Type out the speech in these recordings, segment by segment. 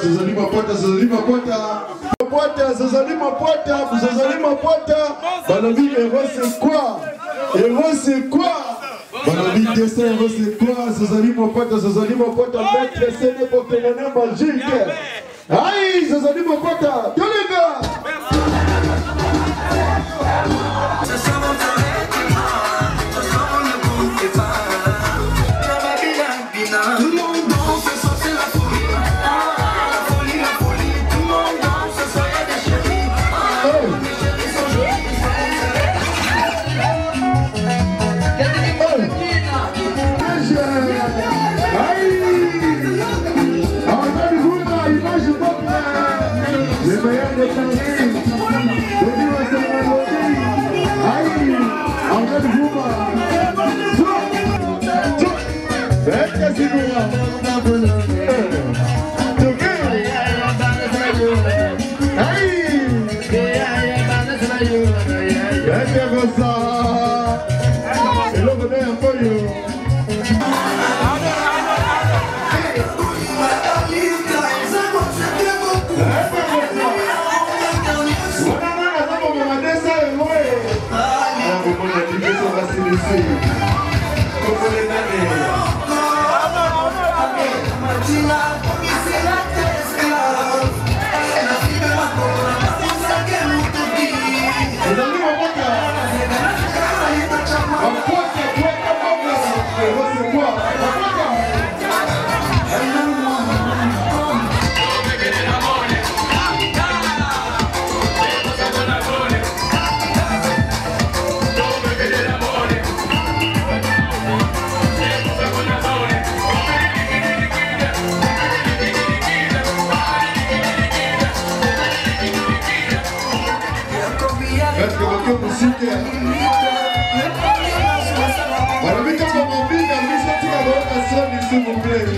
Zazali Mapota, Zazali Mapota. Mapota, Zazali Mapota, Zazali Mapota. Balobi, héros c'est quoi? Héros c'est quoi? Balobi, dessin, héros c'est quoi? Zazali Mapota, maître scène pour téléphone magique. Aïe, Zazali Mapota, tous les gars. Tout le monde danse, ça c'est la folie. La folie, la folie. Tout le monde danse, ça y a des chéris. Les chéris sont jolis. Les meilleurs de Paris. S'il vous plaît.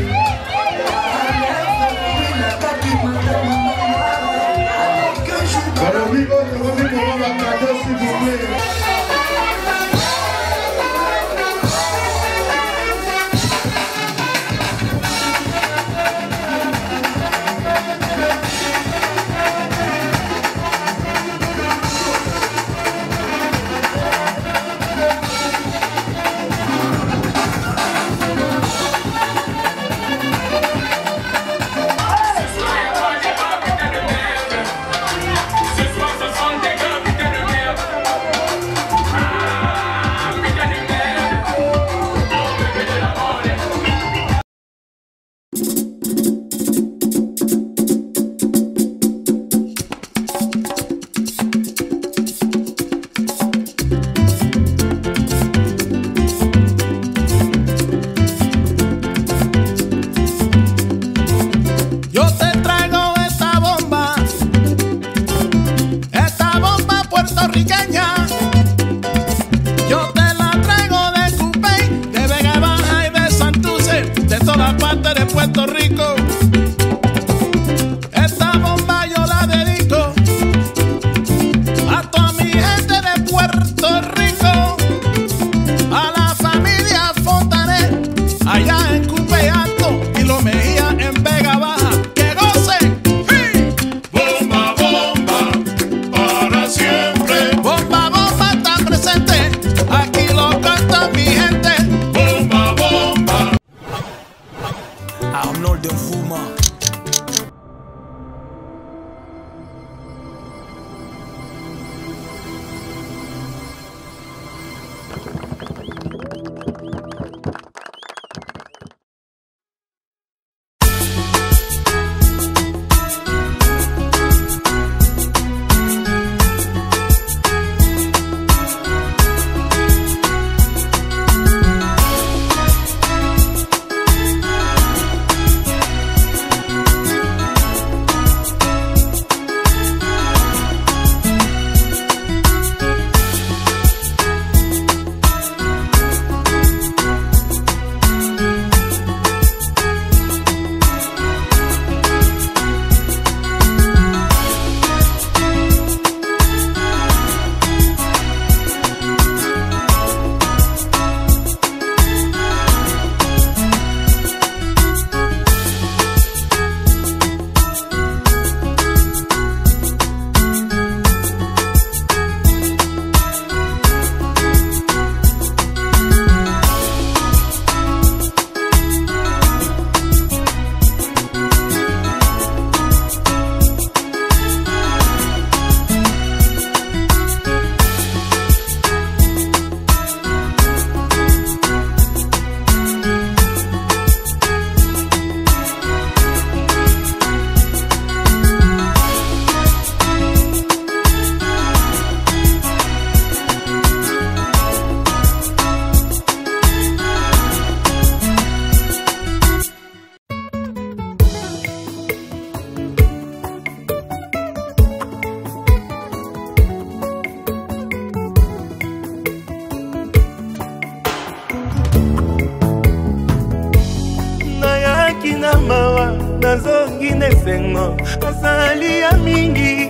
nazongi nesengo azali ya mingi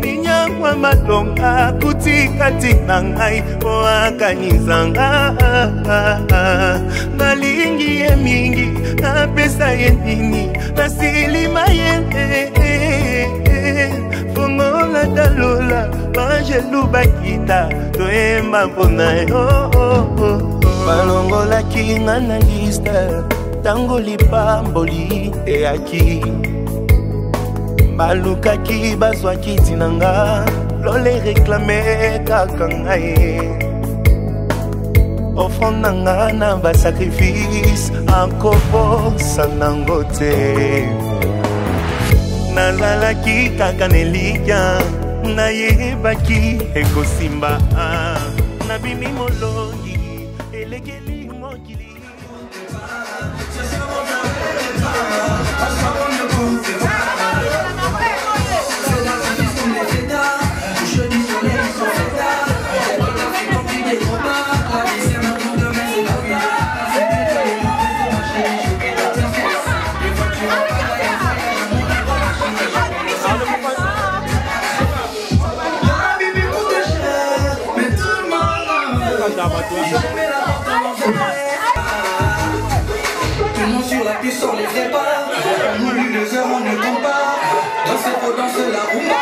ninyangwa malonga kutikati na ngai po akanizanga nalingi ye mingi napesa ye nini nasilima ye fongola dalola bangelu bakita toyemba mpona yo balongolaki nga na liste tango lipamboli eyaki balukaki bazwaki ntina nga lole reklame kaka ngai offrande na nga na basacrifice akobosa nango te nazalaki kaka nelikya nayebaki ekosimba nabimi molongi elekeli mokili Tout le monde sur la piste, on les prépare. On oublie les heures, on ne compte pas. Danser pour danser la rumba.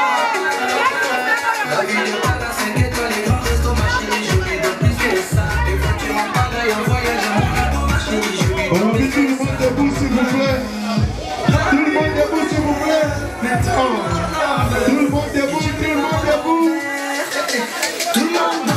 La vie n'est pas la 5 étoiles, les grands restos, ma chérie, je lui donne plus que ça. Les voitures en pagaille, en voyage, en monaco, ma chérie, je lui donne plus que ça. Tout le monde debout, s'il vous plaît. Tout le monde debout, s'il vous plaît. Tout le monde debout, tout le monde debout. Tout le monde.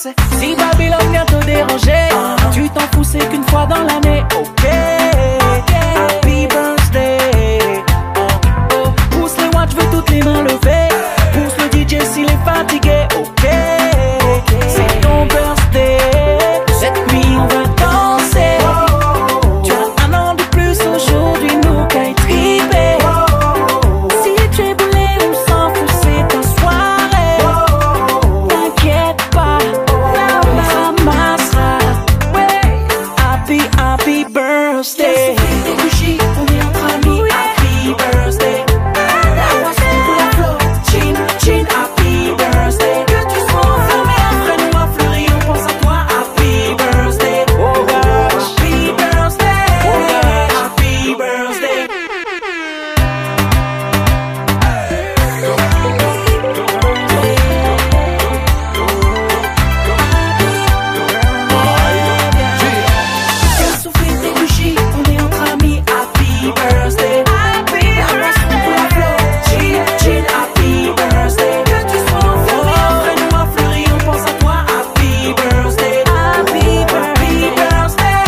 vacances. Si Babylone vient te déranger, tu t'en fous, c'est qu'une fois dans l'année. Ok, happy birthday. Pousse les watts, je veux toutes les mains levées. Pousse le DJ s'il est fatigué. Ok, c'est ton birthday. Cette nuit on va danser. Tu as un an de plus aujourd'hui, nous qu'à triper. Si tu es boulé, on s'en fout, c'est ta soirée. T'inquiète pas, on ramassera. Ouais, happy birthday. Des bougies, on est entre amis. Happy birthday. La boisson pour la flotte. Chin, chin, happy birthday. Que tu sois enfermé après nous à fleurir, on pense à toi. Happy birthday. Oh gosh. Happy birthday. Oh gosh. Happy birthday. Fais souffler tes bougies, on est entre amis. Happy birthday. Happy birthday. Pour la flotte. Chin, chin, happy birthday. Que tu sois enfermé après nous à fleurir, on pense à toi. Happy birthday. Happy birthday.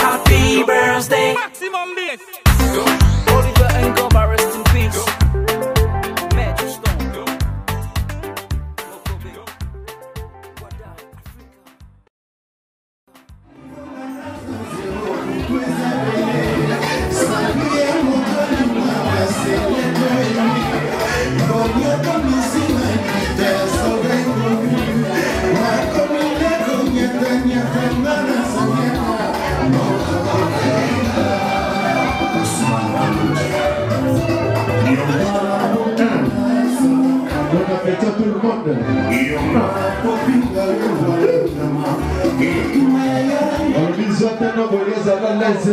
Happy birthday. Maximum bass. Oliver and Goba, rest in peace. Magic Stone. Bon appétit à tout le monde. On bisous à tes noms, les à la laisse.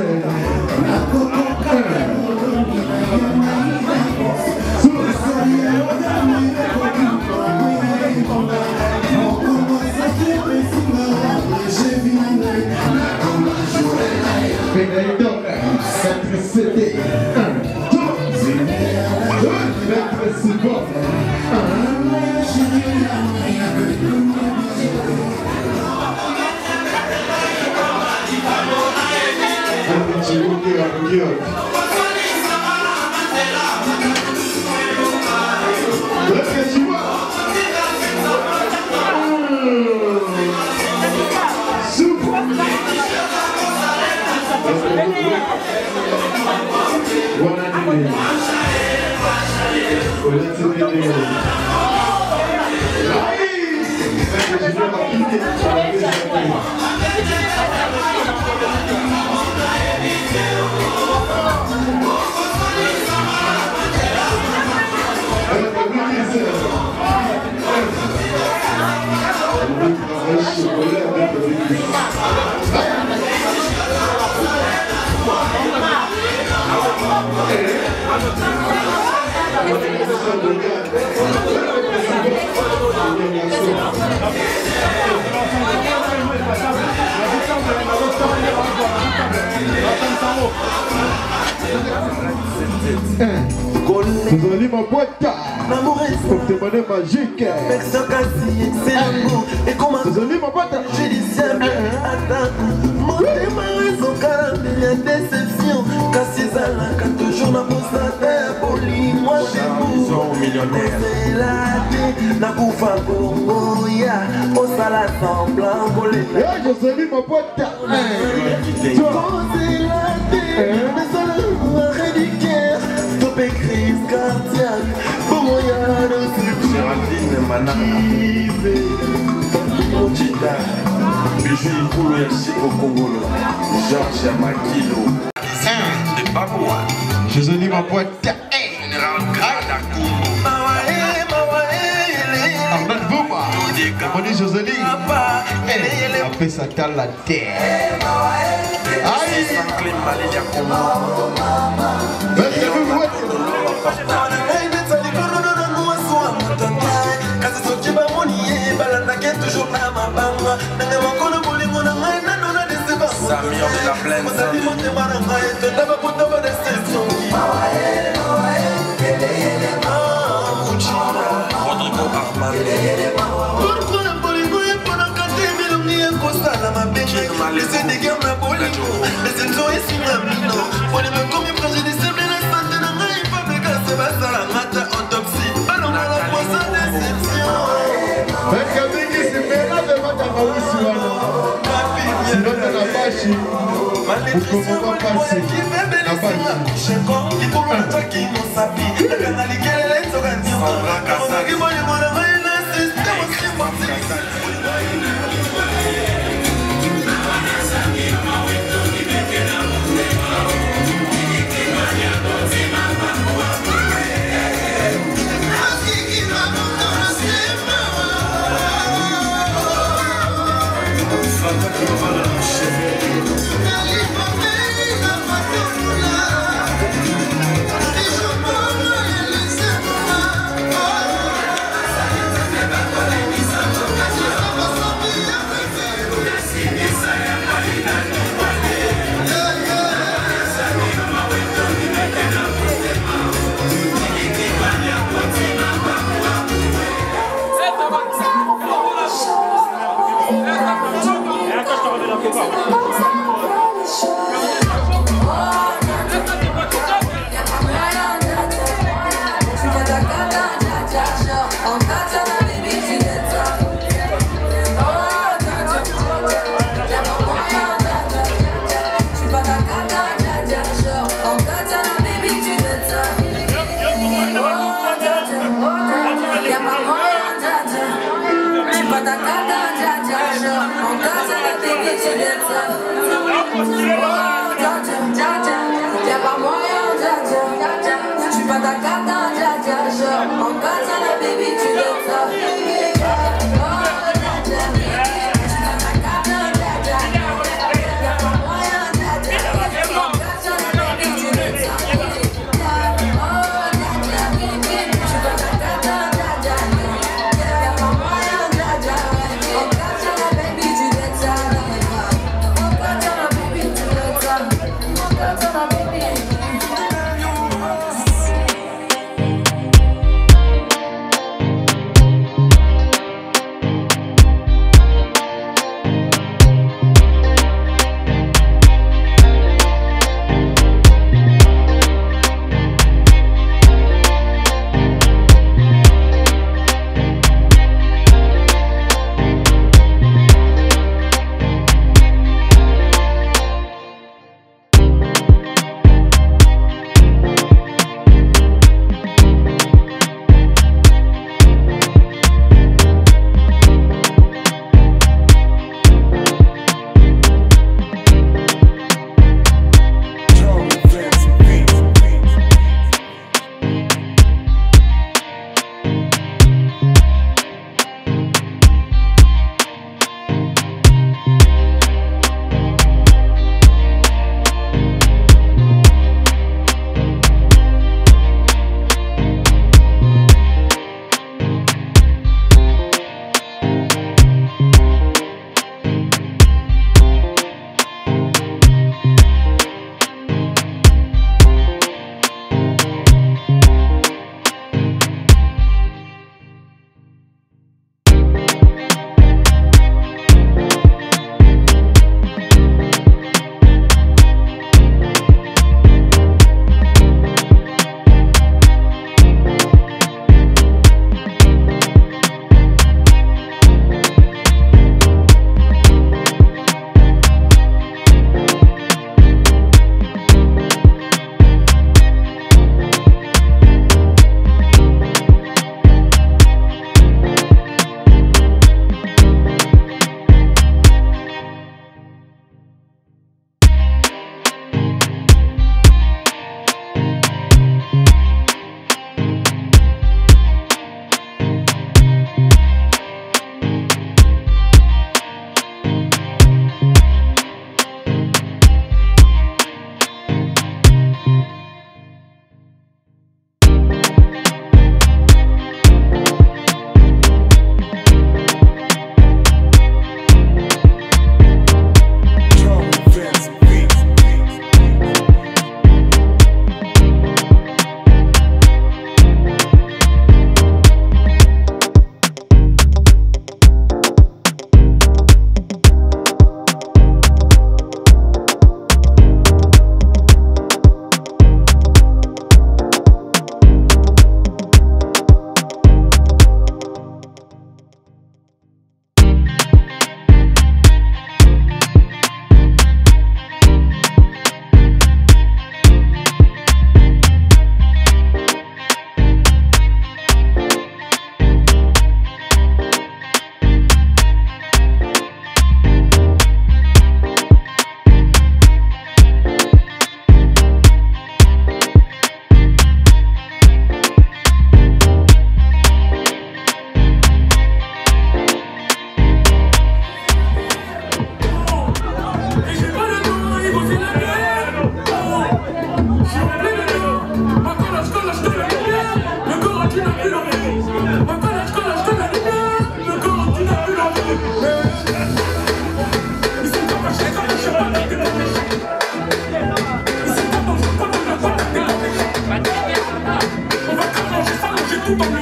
Vous allez ma boîte pour te demander magique. Vous allez ma boîte. Josélie ma boîte. Crise cardiaque, Géraldine Manana, Mochita, Bijou Koulou Yersi au Congo, Georges Makilo, de Baboua, Josélie ma boîte. Général Grada Koumou, Arnaud Bouma, Moni Josélie, elle a fait sa table la terre. Aïe, Saint-Clé Malédia Koumou, Samir de la plaine Rodrigo Armando machine. Pour qu'on va passer. La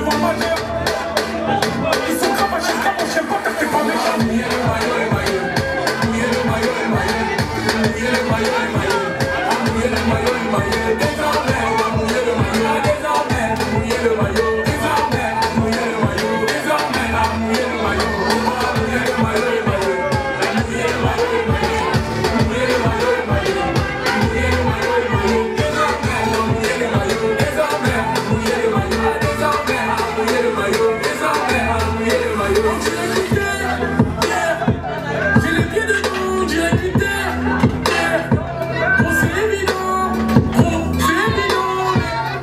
devant ma mère. Ils sont capachés, je sais pas que t'es pas méchant. Mouiller le maillot, le maillot. Mouiller le maillot, le maillot. Mouiller le maillot, le maillot. Mouiller le maillot, le maillot. Désormais, on va mouiller le maillot. Désormais, mouiller le maillot. Désormais, mouiller le maillot. Désormais, à mouiller le maillot. On va mouiller le maillot, le maillot. Mouiller le maillot, le maillot. Mouiller le maillot, le maillot. Mouiller le maillot, le maillot. Désormais, on va mouiller le maillot. Désormais, mouiller le maillot. Désormais, à mouiller le maillot. Désormais, à mouiller le maillot. J'ai les pieds dedans, j'ai les pieds terre. Gros, c'est évident. Gros, c'est évident.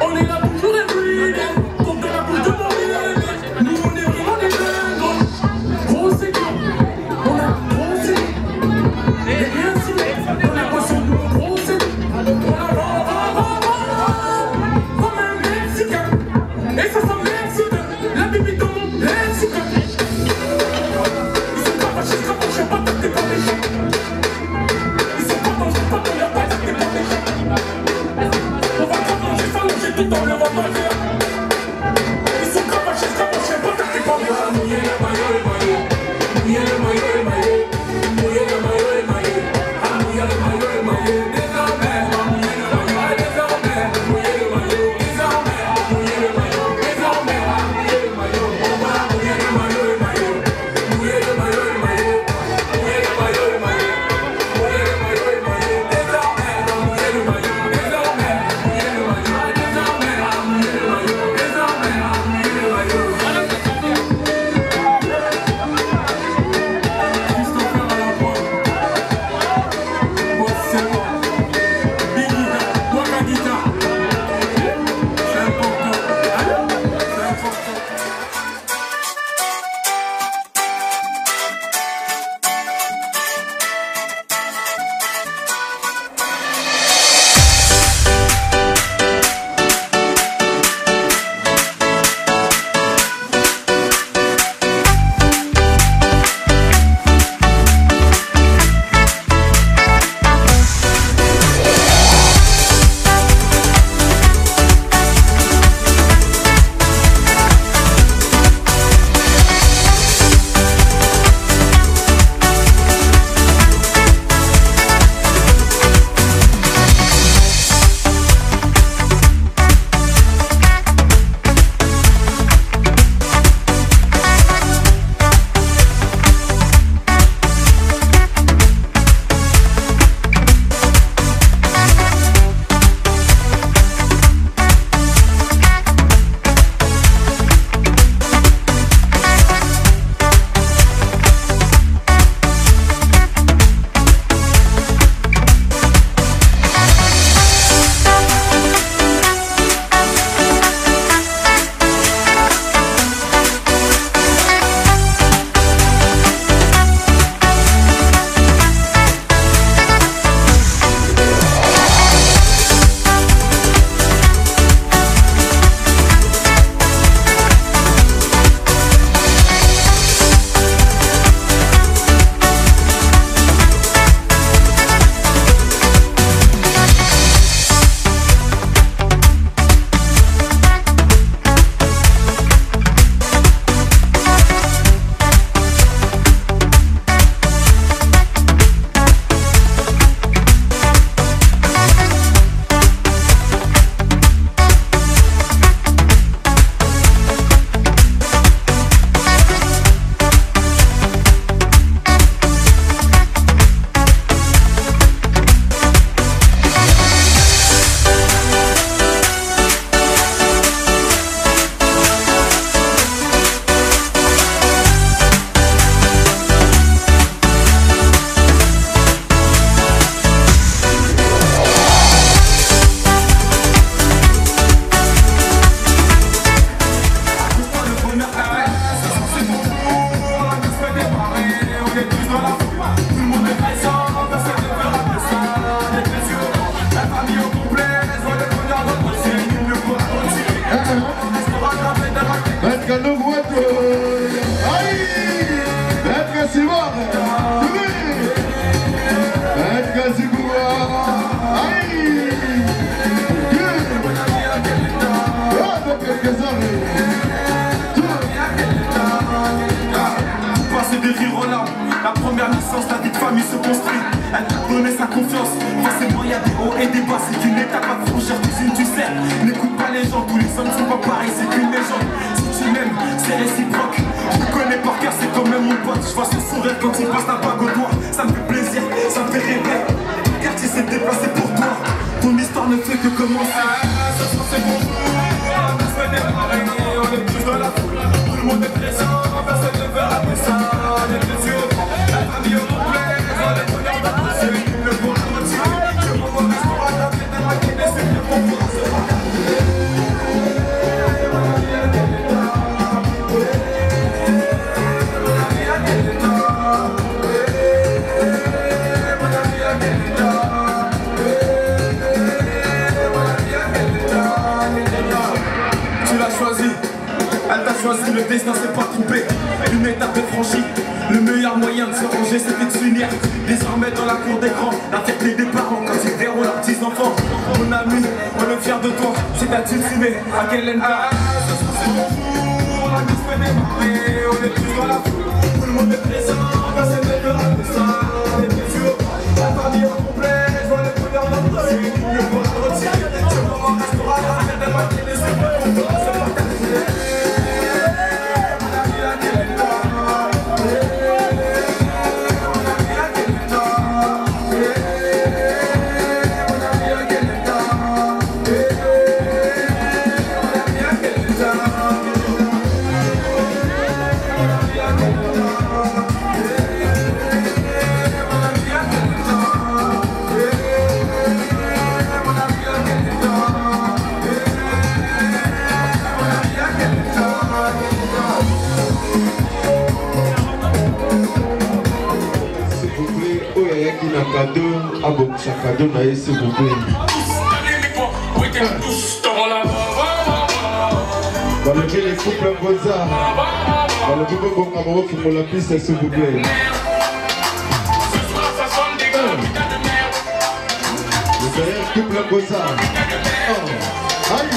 On est là toujours everyday. Comme dans la bouche de mon bébé. Nous, on est vraiment des dingues. Gros, c'est dur. On a gros, c'est dur. Et bien sûr, on a poisson. Gros, c'est dur. On a comme un Mexicain. Et ça sent mexicain. La bibi dans mon Mexicain. hommes ne sont pas pareils, c'est qu'une légende. Si tu m'aimes, c'est réciproque. Je te connais par cœur, c'est quand même mon pote. Je vois son sourire quand il passe la bague au doigt. Ça me fait plaisir, ça me fait rêver. Quartier s'est déplacé pour toi. Ton histoire ne fait que commencer. Ce soir c'est bon. On est tous dans la foule. Tout le monde est présent. Personne ne veut rater ça. On est tous yeux. La famille au complet. On est preneurs d'approcher. Le bon à moitié. Je m'en vais au restaurant. La fête de la Guinée. C'est bien pour moi. Elle t'a choisi, le destin s'est pas trompé. Une étape est franchie. Le meilleur moyen de se ranger c'était de s'unir. Désormais dans la cour d'écran, la fierté des parents quand ils verront leurs petits enfants. Mon ami, on est fiers de toi. C'est à Tilsimé, à Kelenka. Ce soir c'est mon jour, la mise fait démarrer. On est tous dans la foule, tout le monde est présent. Personne ne veut rater ça. On est tous yeux, la famille au complet. Je vois les preneurs d'approcher. Le bon à retirer. Je vais au restaurant, la fête de la Guinée. C'est pas pour toi, c'est pas terminé. Cadeau, à bon cadeau, s'il vous plaît. Dans le les couples Goza, dans le couple bon Cameroun pour la piste, s'il vous plaît. Le derrière couple Goza. Aïe!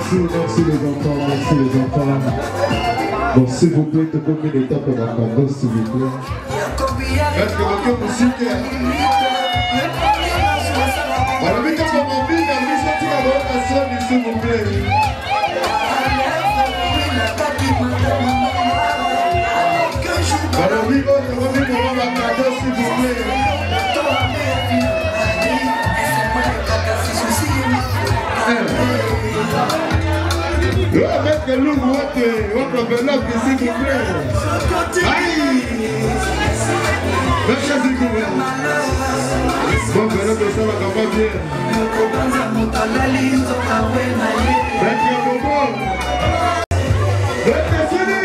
Merci les enfants, merci les enfants. Bon, s'il vous plaît, te combien d'étapes dans la cadeau, s'il vous plaît. Est-ce que votre musique est... Alors, mais quand on m'a dit, s'il vous plaît. Alors, oui, votre musique est dans la cadeau, s'il vous plaît. Le mettre Lungu, votre enveloppe, s'il vous plaît. Aïe! Merci, s'il vous plaît. Bon, enveloppe, ça va pas bien. Merci, Bobo. Merci, Sini.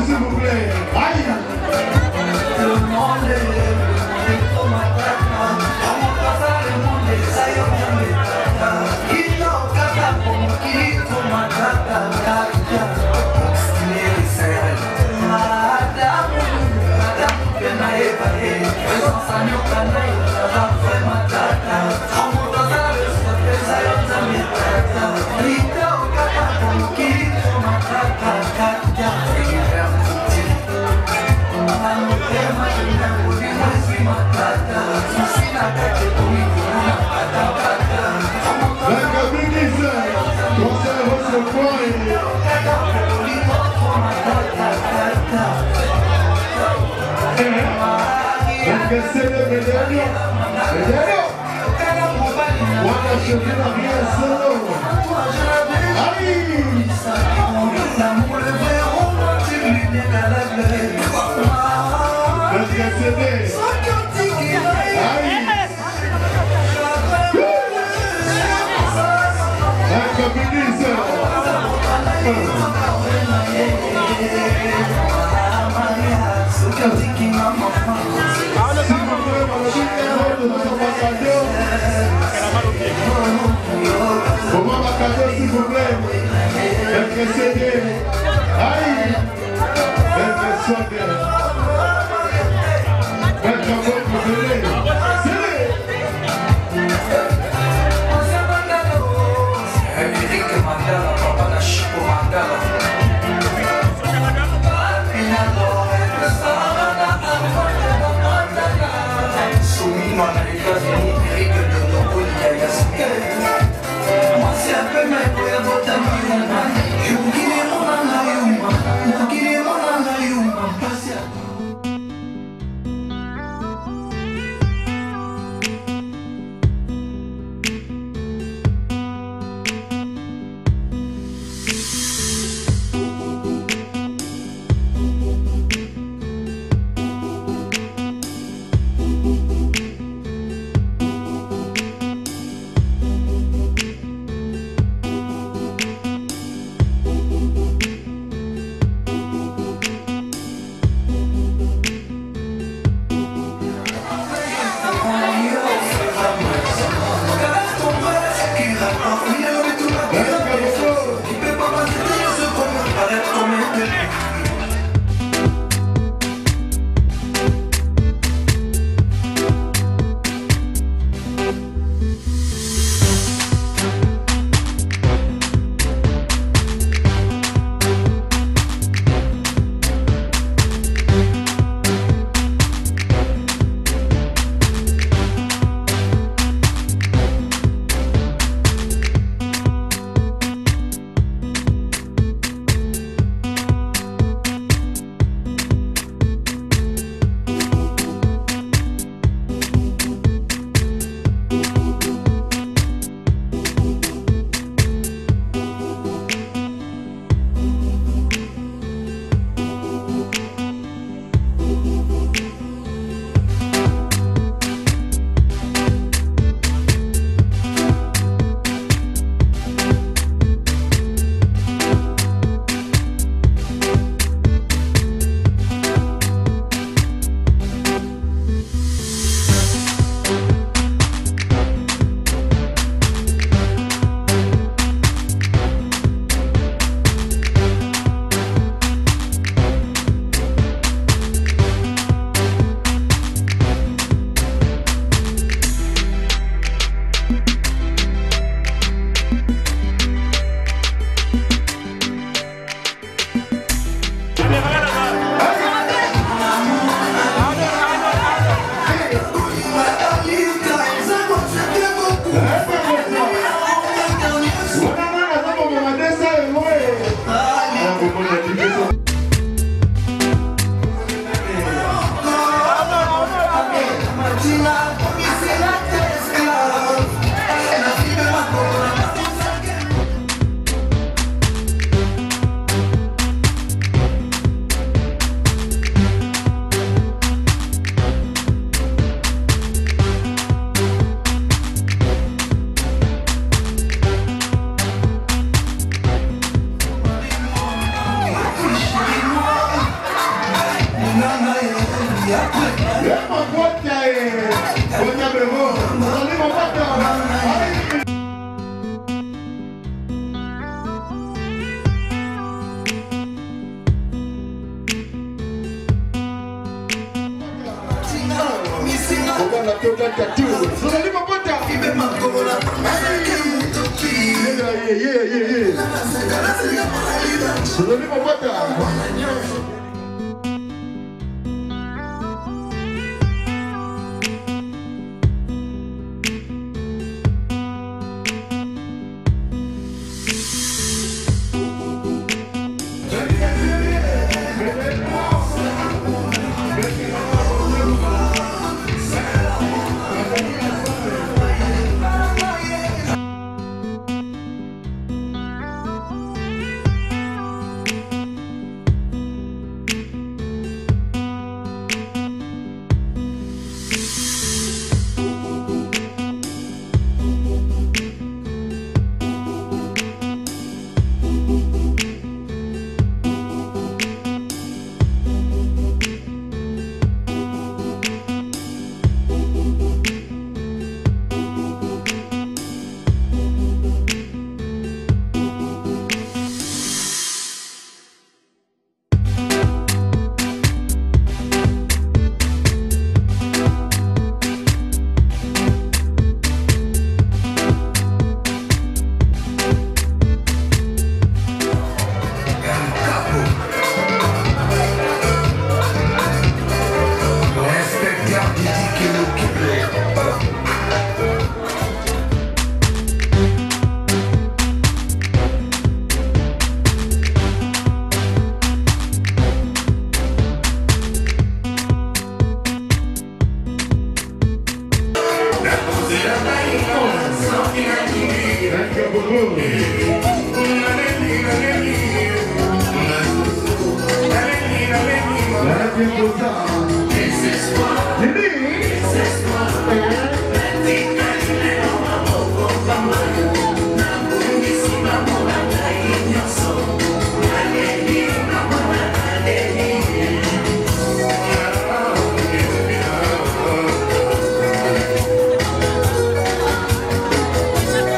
S'il vous plaît. Aïe! S'il vous plaît, aïe,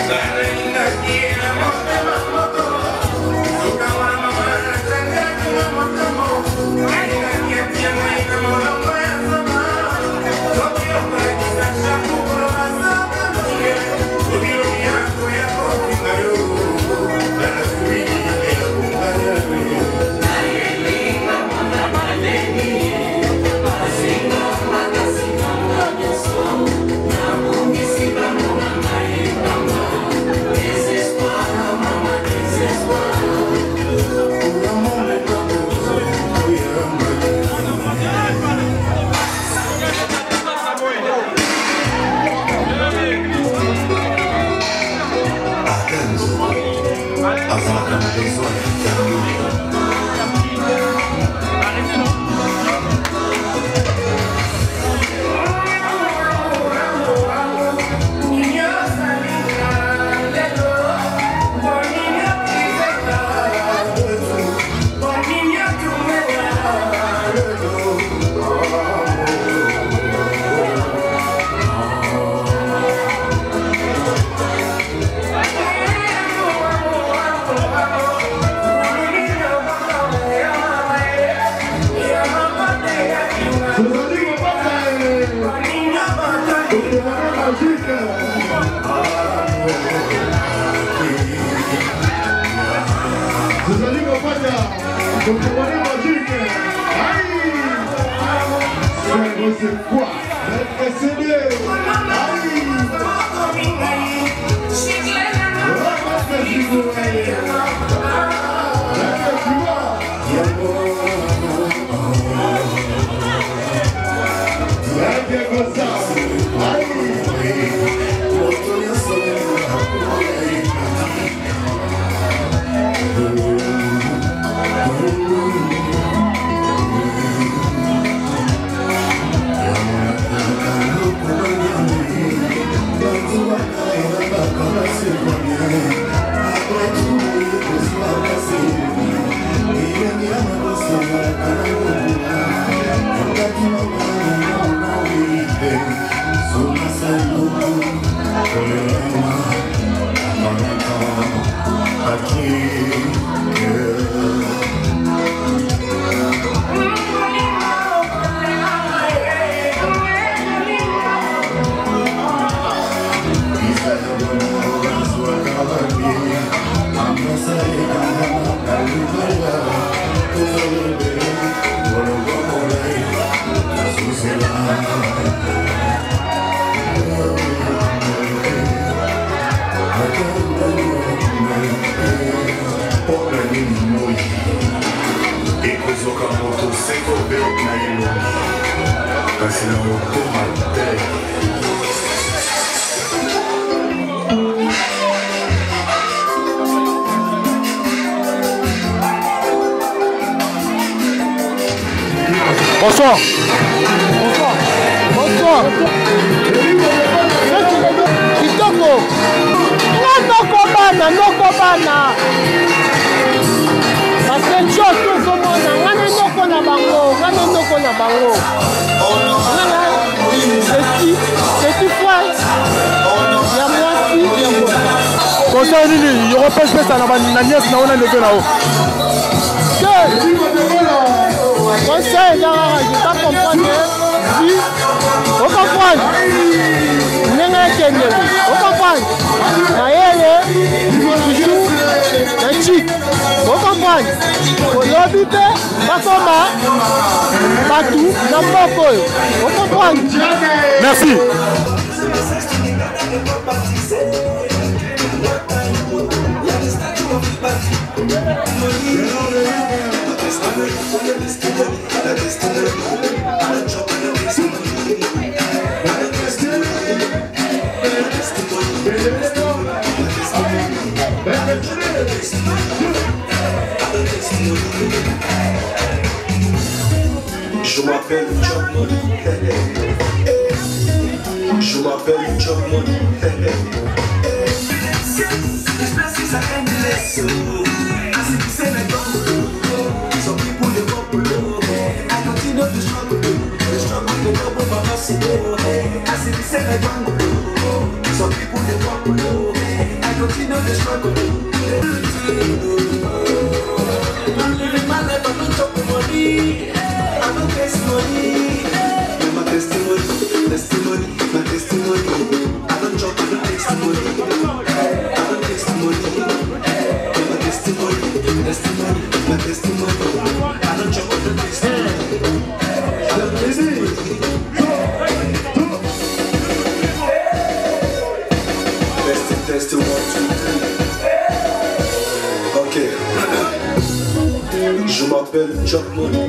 Dale. azalaka na besoin ya mingi. C'est quoi? Bonsoir. Bonsoir. Kitoko. Noko bana. Parce que Dieu tout komona, ngana noko na bango. C'est quoi? Ya mwasi, ya mwasi. Conseil nini, yoro pesa na nièce na ona levé là-haut. Conseil, je ne comprends si on comprend. On comprend. On comprend. On comprend. Merci. Je m'appelle Job Money. Je m'appelle Job Money. Some people they go below. I continue to struggle. The struggle they go over my soul. I see the same I don't go. Some people they go below. I continue to struggle. I'm living my life, I'm not talking money. I'm not wasting money. My testimony, testimony, my testimony. I don't talk, I don't testimony. I don't testimony. My testimony, testimony, my testimony. I don't talk, I don't testimony. I don't testimony. Test 1, 2, 3. Okay. Je m'appelle Job Money.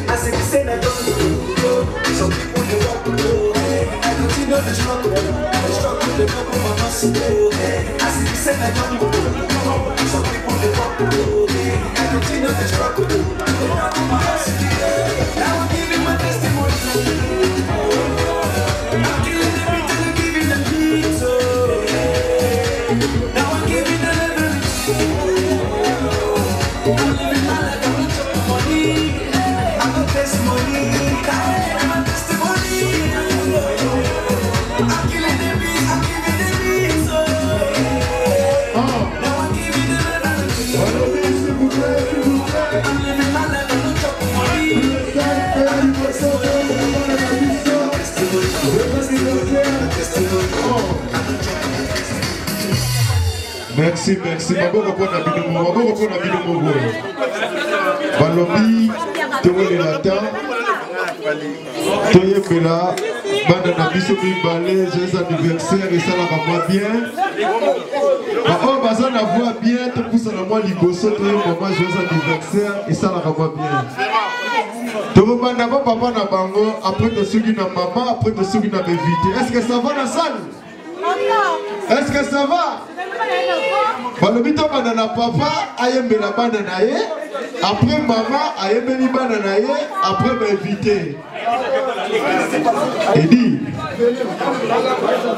I see the same I don't do. Some people they walk below. I continue to struggle. The struggle they come over my soul. I see the same I don't do. Some people merci. Maboko pona bino. Balobi, tewele lata. Toyepela, banda na biso mibale, joyeux anniversaire, et ça la va bien. Oh, baza na voix bien, te pousse à la moi liboso, maman, joyeux anniversaire, et ça la va bien. Togo banda ba papa na bango, après te sugi na maman, après te sugi na bevité. Est-ce que ça va la salle? Est-ce que ça va? Balobi to banda na papa, ayembe la banda na ye. Après maman, ayembe li banda na ye, après bevité.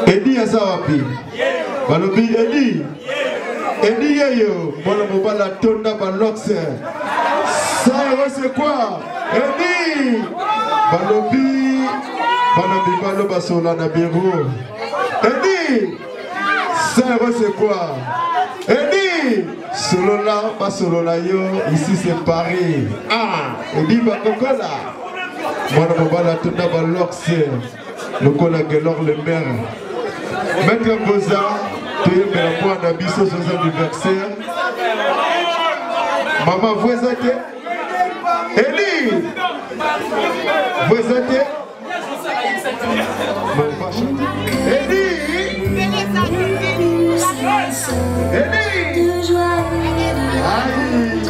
Edi asa wapi? Balobi Edi yeyo, mwana mobala tonda baloxe. Ça c'est quoi? Edi Balobi Balobi Balo basola na bureau. Edi ça c'est quoi? Edi solola basolola yo, ici c'est Paris. Ah, Edi bakokola. Mwana mobala tonda baloxe. Le collègue Gelor le maire. Maître Boza, tu es le point d'Abisso sur son anniversaire. Maman, vous êtes Elie, vous êtes Elie, aïe,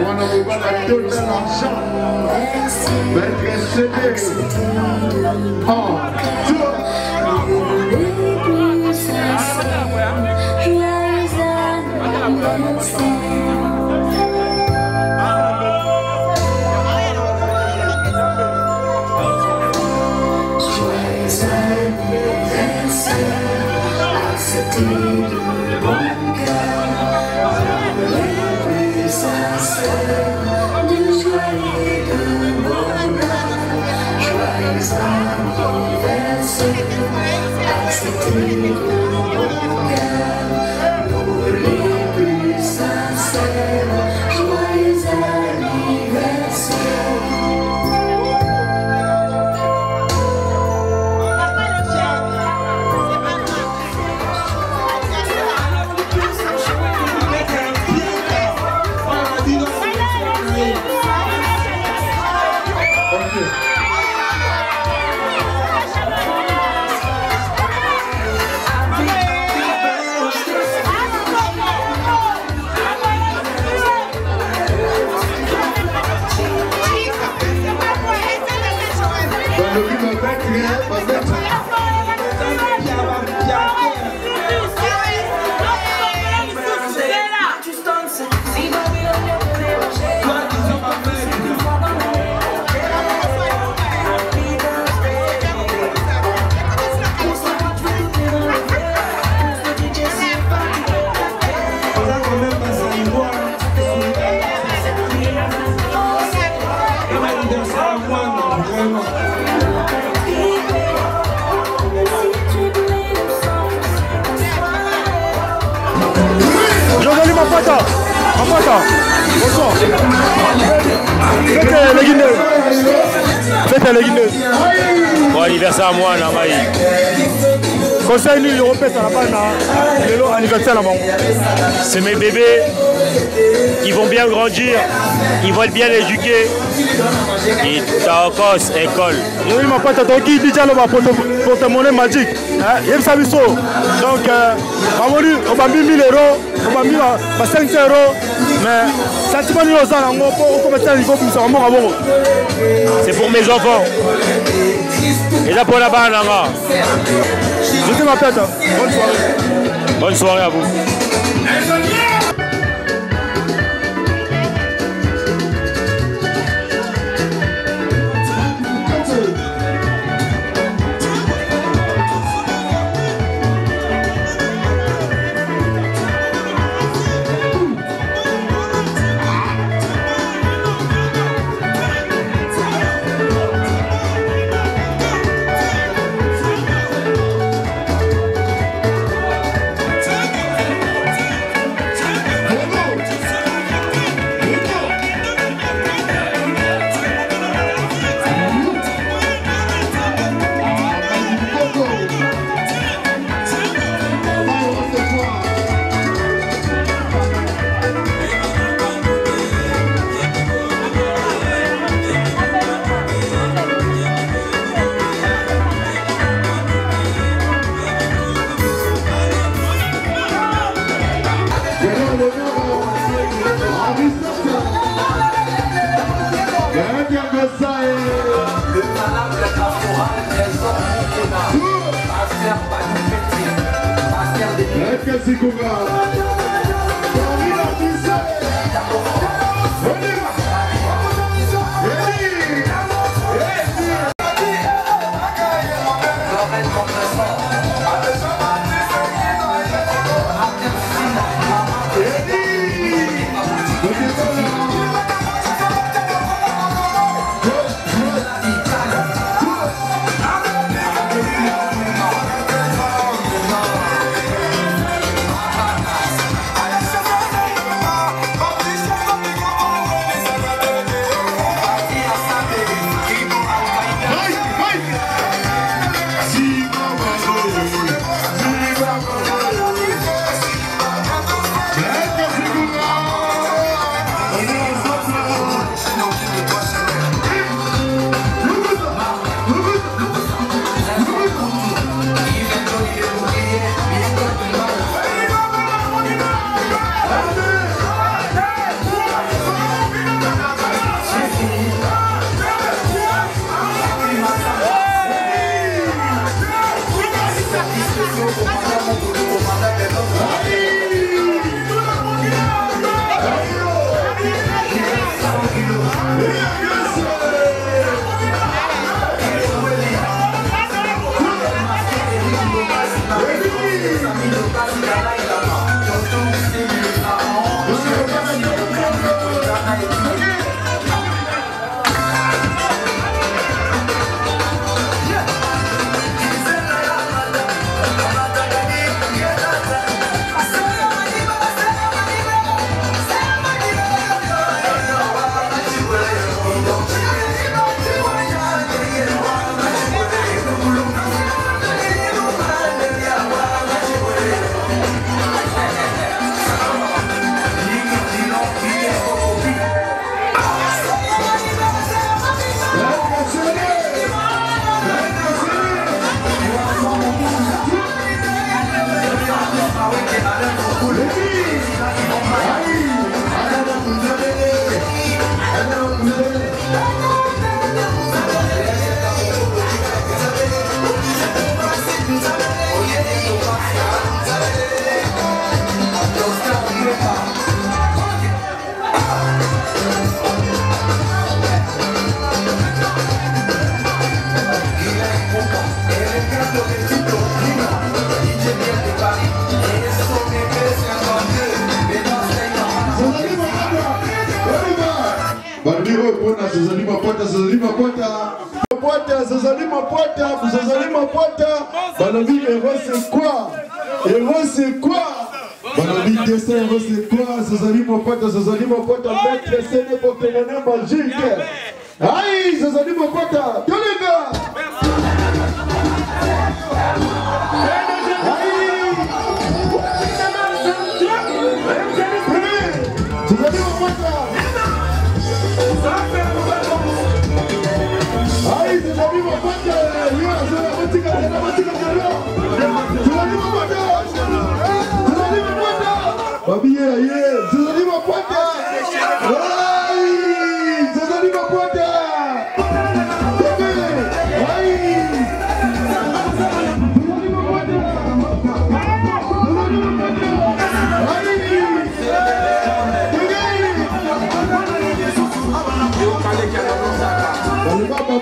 mon amour va donner l'argent. Maître CD. Oh, bonsoir. Faites les Guinéens. Bon anniversaire à moi, Namaï. Conseil nous européen, ça n'a pas anniversaire là-bas. C'est mes bébés. Ils vont bien grandir. Ils vont être bien éduqués. Et Taokos, école. Oui, ma pote, t'as qui dit là pour ta monnaie magique. Il y a ça. Donc, on va 1000 €, on va 500 €. Mais sentiment de nos enfants, c'est pour mes enfants. Et là pour la bande, je dis ma tête. Bonne soirée. Bonne soirée à vous. Banabi héros c'est quoi? Héros c'est quoi? Banabi dessin héros c'est quoi? Zazali mon pote, maître c'est pour témoigner magique. Aïe, Zazali mon pote, tous les gars.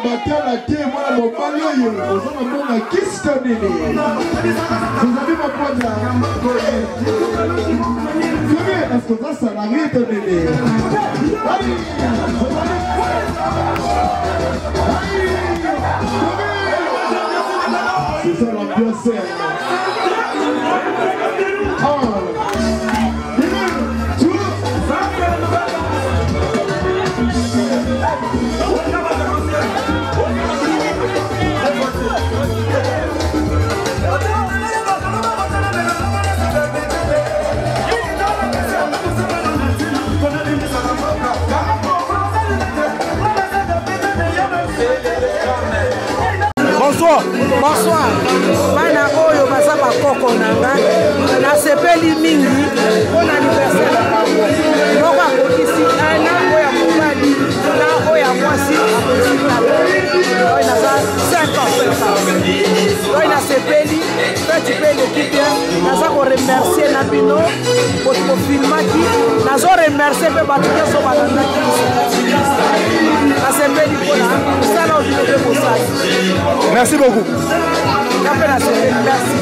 Batala te mwana mobali oyo ozana mbonga kista nini zozali mapoza kome eske oza salari to nini c'est ça l'ambiance. Bonsoir. Bonsoir. Bana oyo baza bakoko nanga nasepeli mingi pour l'anniversaire na bango. Moko akokisi un an oyo ya mobali na oyo ya mwasi akokisi na oyo naza 5 ans. Oyo nasepeli petit peu l'équipe naza ko remercier bofilmaki nazo remercie mpe bato nyonso balandaki nasepeli mpona mosala obino mpe mosali. Merci beaucoup. nga mpe nasepeli merci.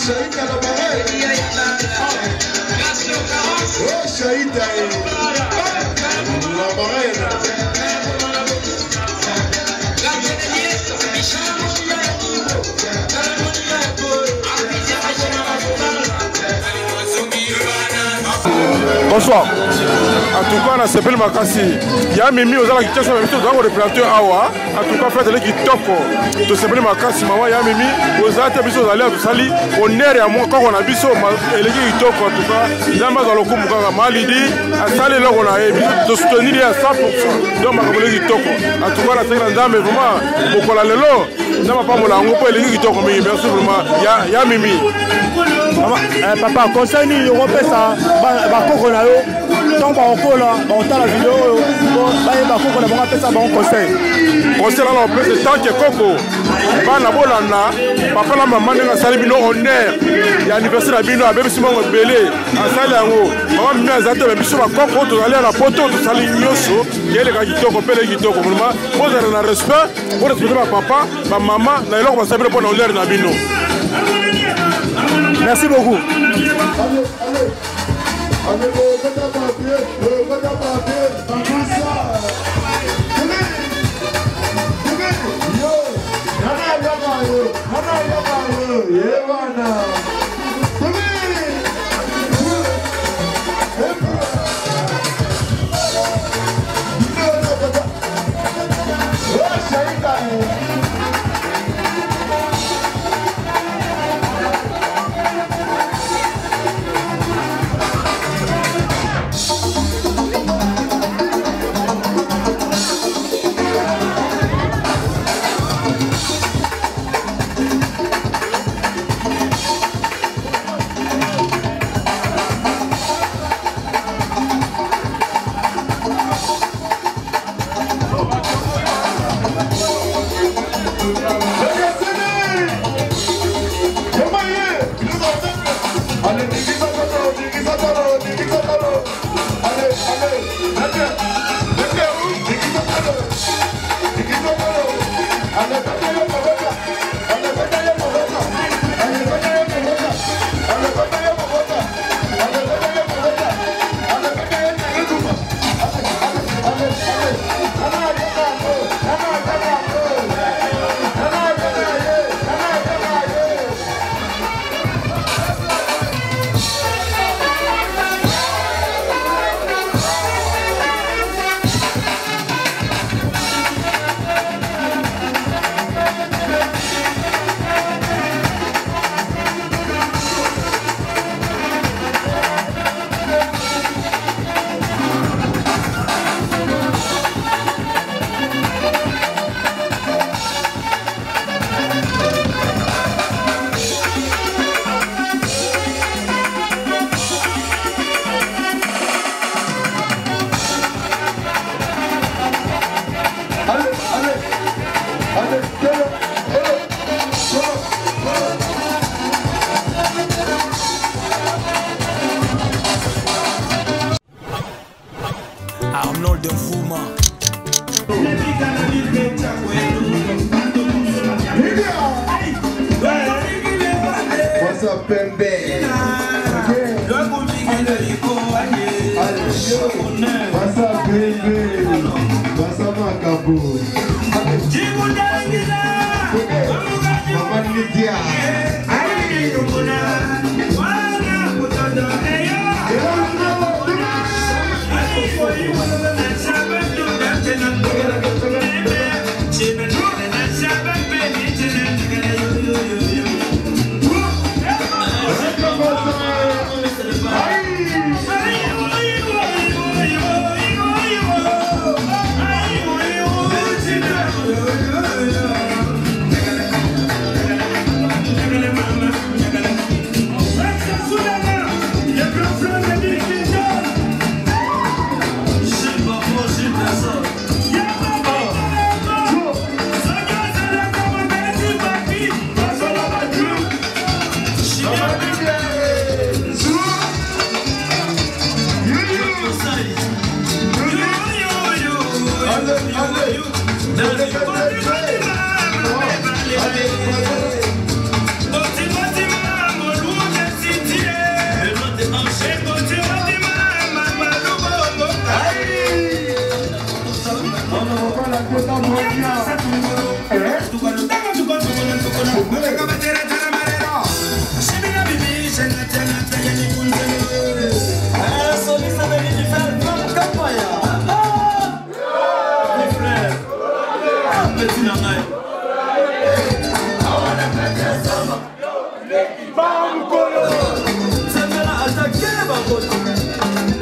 Shahid à la marée. Oh, Shahid à la marée. Bonsoir. En tout cas, on a sepelé ma cassi. Il y a Mimi aux alentours qui sont dans le plateau Awa. En tout cas, fait qui toko. Tout sepelé ma cassi. Maman, il y a Mimi aux alentours d'aller à tout sali. On est à moi quand on a vu ça. Et les qui toko. En tout cas, il y a mal dans le coup. Malidi, à saler là on a de soutenir à 100%. Donc, ma collègue qui toko. En tout cas, la seconde dame, vraiment, pour la lelo. Non, pas mon langue. On peut les qui toko. Mais bien sûr, vraiment, il y a Mimi. Papa, conseil ni Europe ça, bakoko na yo, tant bakola, la vidéo, bakoko na bango pesa bango conseil. Conseil là on peut tant que koko, bana bolanda, papa la maman nga sali bino honneur, ya anniversaire bino abebe simongo belé, asali yango, maman mi azate be biso bakoko to aller na poto to sali nyoso, yele ka kitoko pele kitoko vraiment, poza na respect, pour respecter ma papa, ma maman, na eloko ba sabele pona honneur na bino. Merci beaucoup.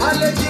Allez,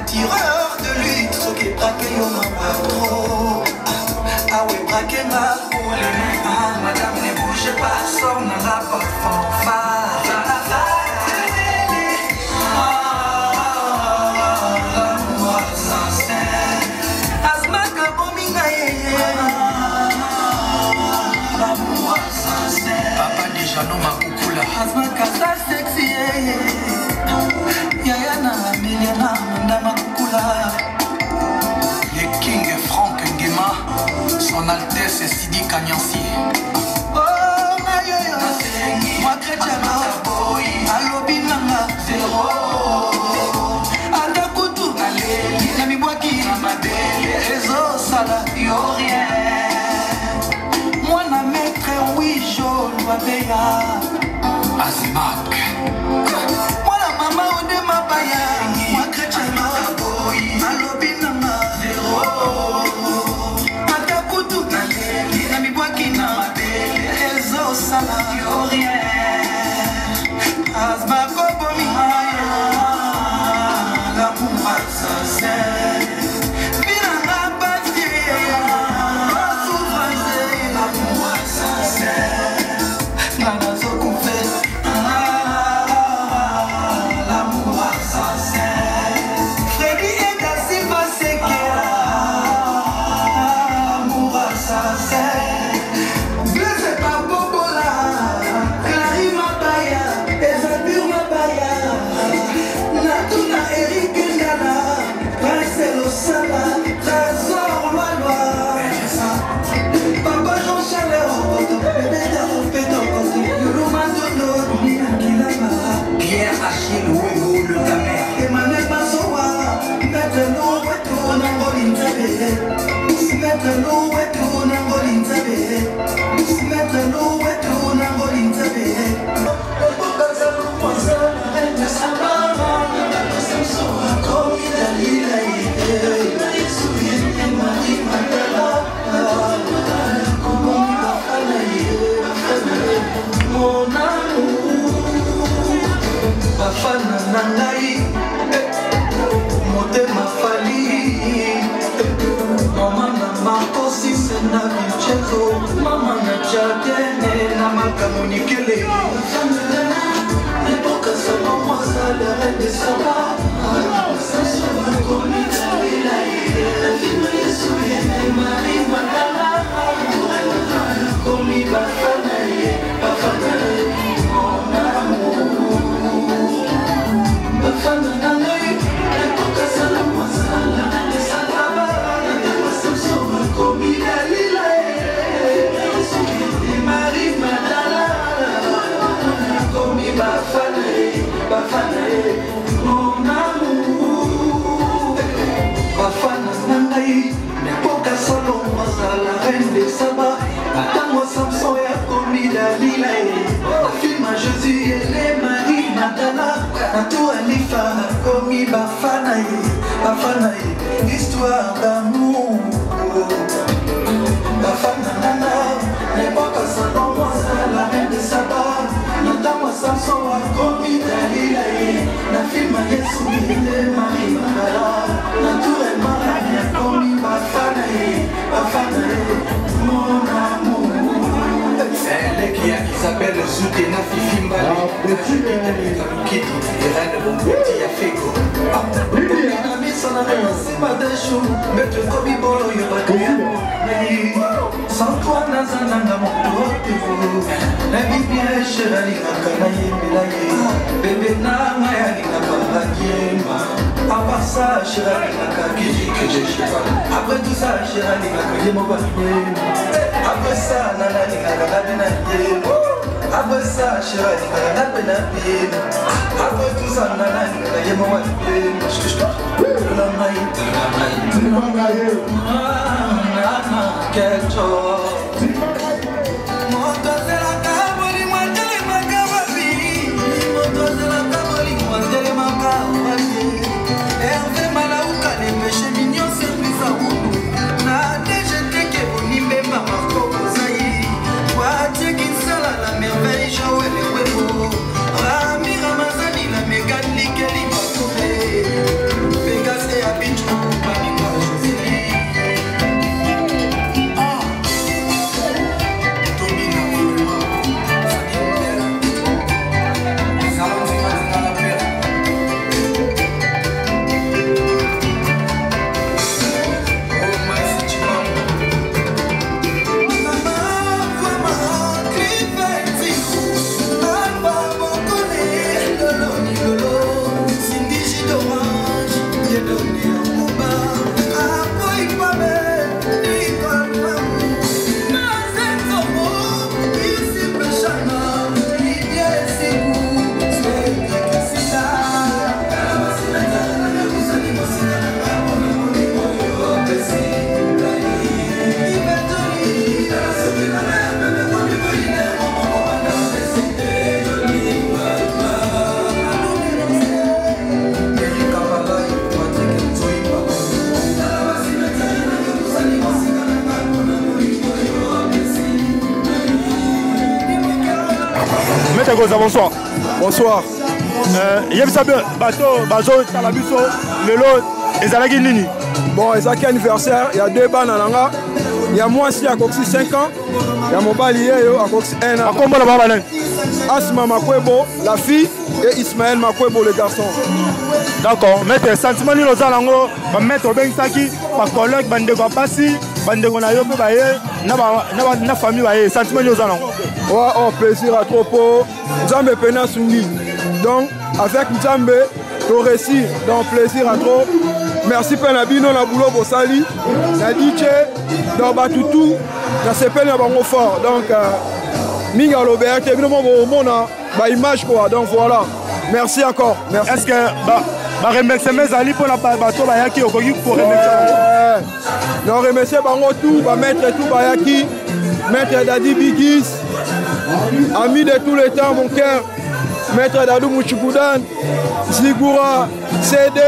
Tireur de lutte, ce qui est braqué, on n'en pas trop. Ah oui, braqué ma boule. Ah, madame, ne bougez pas, sors dans la porte fanfare. L'amour sincère. Asmaka bominga yeye. L'amour sincère. Papa déjà non ma kukula. Asmaka ça sexy yeye. Yaya na amelia na ndama kukula. Le King Frank Nguema, son Altesse Sidi Kanyansi. Oh mayoyo, moi chrétiano, alobi nanga zéro. Adakutu, nami boaki, ezo sala yo rien. Moi na maître oui jo loabeya, Azimak. Moi la maman ode mabaya, moi chrétiano, alobi nanga zéro. Adakutu, nami boaki na ezo sala yo rien. Azbako bomi l'amour sincère. Vina bâti, souffrance, l'amour sincère. Nana Zokoufe, l'amour sincère. Freddy et Dassiva Sekera, l'amour sincère. Bleu pas Bobola, Clary Mabaya, Ezabur Mabaya, Natuna Eric Ndala, Marcelo Sala, Trésor Loaloa, Papa Jean Chaleur, Bébé Pédo, Yuluma Dodo, Nina Kilama, Pierre Achille Ouego, le Camer, Emmanuel Massoa, Maître Louetou, Nangolin Zabé, Maître Louetou, Nangolin Zabé, Maître Louetou, Nangolin Zabé. Mon amour, bafana nangai, motema fali, mama na makosi sena vichezo, mama na jardine na makamonikele. L'époque seulement moi ça le rêve de Saba. Ça se voit comme il a la vie me souvienne Marie Madala. Comme il va fanailler, mon amour. Bafanailler, l'époque seulement moi ça le rêve de Saba. Ça se voit comme il a Marie Madala. Comme il va fanailler, mon amour. Bafana nangai, l'époque solo moi ça la reine des sabbats. Attends-moi Samson ya komi Dalila. La fille ma Jésus et les Marie Madala. Na tout Alifa komi bafanailler, histoire d'amour. Bafana nana, l'époque solo moi ça la reine des sabbats. Attends-moi Samson ya komi Dalila. La fille ma Jésus et les Marie Madala. Na tout Marie komi bafanailler. Lilia Isabelle Zoutena Fifi Mbali Kiti Irene Bombeti ya Feko Lilia Misana Sima Deshou Maître Kobi Bolo Yobakaya sans toi Nazananga Moto La Bible Chérie Nakanaye Milaye Bébé Nama Yanika Babakima à part ça, Chérie Nakaki que j'ai cheval. Après tout ça, Chérie Nakaki mon papier. Après ça, Nana Nakaki. Après ça, Chérie Nakaki. Après tout ça, Nana Nakaki mon papier. Quel joie. Bonsoir. Bonsoir. Yebsabe bateau bazo talabiso lelo ezalaki nini? Bon, ezalaki anniversaire, il y a deux bannes à l'anga. Il y a moi aussi à Coxy 5 ans. Il y a mon balier à Coxy 1 an. Comment la maman? Asma Makwebo, la fille, et Ismaël Makwebo, le garçon. D'accord. Maître, sentiment ni loza lango, maître Ben Saki, par collègue, bande ko passi, bande ko na yo pe baye, na famille baye, sentiment ni loza lango. Ouais, oh, plaisir à trop pour Nzambe Pena Sungi. Donc, avec Nzambe, ton récit, donc plaisir à trop. Merci Penabino, na boulot Bossali, na DJ, dans Batoutou, na Sepen na Bango Fort. Donc, Minga Lobert, évidemment, mon image quoi. Donc voilà. Merci encore. Merci. Est-ce que remercier mes amis pour la bateau Bayaki au Kogi pour remercier? Non, remercier Bango tout, mettre tout Bayaki, mettre Daddy Bigis, ami de tous les temps, mon cœur, maître Dadou Mouchikoudan, Zigura, CD,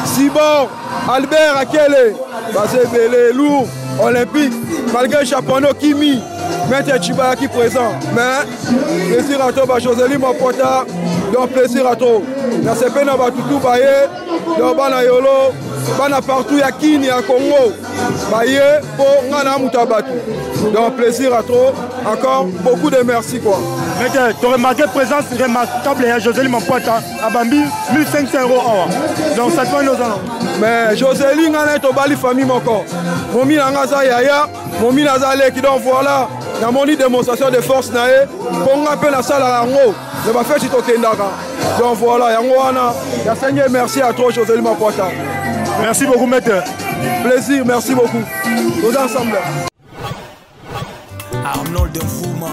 Sibor, Albert Akele, Basé Belé, Lourd, Olympique, malgré Chapono Kimi, maître Chibayaki présent. Mais plaisir à toi, Josélie Mapota, donc plaisir à toi. Dans ces peines, Batoutou Baye, dans Bana Yolo, Bana partout, Yakini, à Congo, Baye, pour Ngana Moutabatu. Donc plaisir à toi. Encore beaucoup de merci quoi. Mais tu as remarqué présence remarquable à Josélie Mapota à Bambi, 1500 €. Donc ça te fait nos ans. Mais Josélie Ngana est au Bali famille encore. Momi Nangaza Yaya, Momi Nazale qui donc voilà. Il y a mon démonstration de force nae. Pour un peu la salle à Rango. Je vais faire Chito Kendaka. Donc voilà, il y a Seigneur, merci à toi Josélie Mapota. Merci beaucoup maître. Plaisir, merci beaucoup. Nous ensemble. Arnold Fuma.